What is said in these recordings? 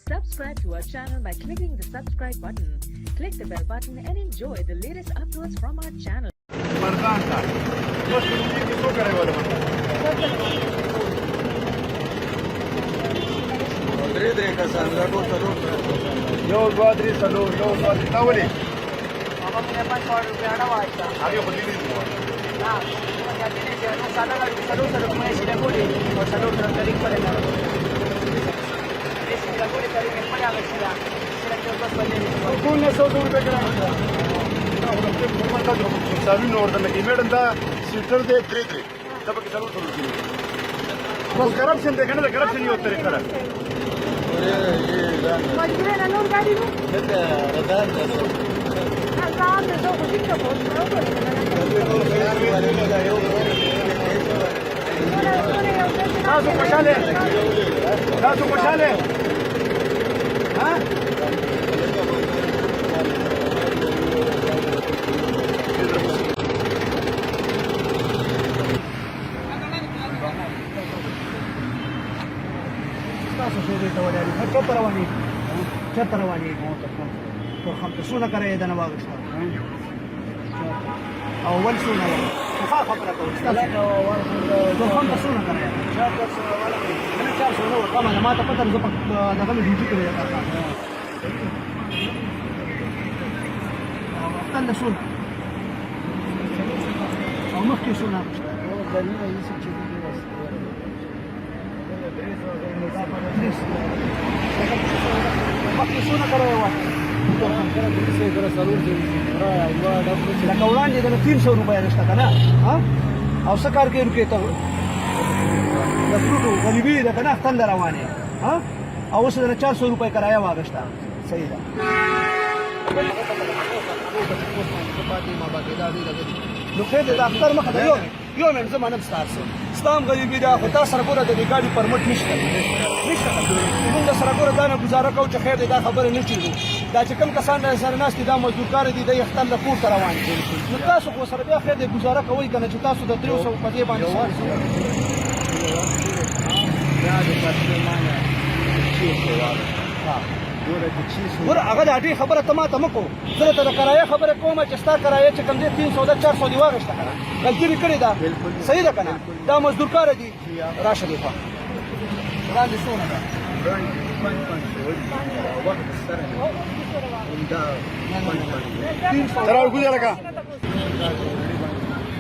Subscribe to our channel by clicking the subscribe button. Click the bell button and enjoy the latest uploads from our channel. Mardanca. Gosto do que sou cara agora, mano. Rodrigo, Cassandra, Rosa. Yo, Rodri, salud, yo, Rodri, tá ali. Vamos a poner ₹500 a वाचा. आगे बोली नहीं हाँ, तो क्या चीज़ है? तो salud como es la gole, o salud pero te digo la. Es la gole que viene para la ciudad. Será que os vale. कौन ने ₹100 कराया सारी नोट में इमेड अंदा सीटर दे त्रे तब के चालू करो वो करप्शन देखने तो करप्शन नहीं होता रे कर मजबूर है नूर गाड़ी में ये रदान हाँ तो जो कुछ तो बहुत नासु पछाले हाँ चतरवानी तो हम तो सुना करे इधर नवाब अव्वल सुना खा खबर को तो हम तो सुना करे मैंने क्या सुनो कम है माता पता नहीं तो कम ड्यूटी करे जाता था तंद सुन और मक्की सुना मक्की सुना करे हुआ कौरान जगह ₹300 रस्ता था ना हाँ और सरकार के रुके तो गरीबी देखा ना तंदर आवाने हाँ और उससे ₹400 कराया हुआ रस्ता सही था لوخيد اكثر ما خذ يوم من زمان بستارس اسلام غريبي دا خطا سرګوره د ریګاډي پرمټ نشته موږ سرګوره دا نه گزاره کوو چې خیر دا خبره نه چیږي دا چې کوم کسان سره ناس دي دا مزدور کار دي د اختل له پور روان دي نو تاسو خو سره بیا خیر د گزاره کوي کنه چې تاسو د 300 په دې باندې ور هغه د اډي خبره تما تمکو زه ته کرایه خبره کوم چې ستا کرایه چې کم دي 300 دا 400 دی واغشته کنه غلطی کړی دا صحیح ده کنه دا مزدور کار دي راشه دی خو وړاندې سونه ده تراو ګوزاره کا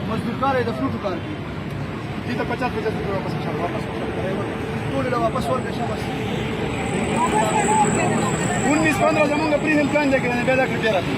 مزدور کار د فروټ کار دي ته 50 واپس ټول له واپس ورکړه بس 19-15 زمونږ پری هم پلان دی کنه بیا دا کړی راځي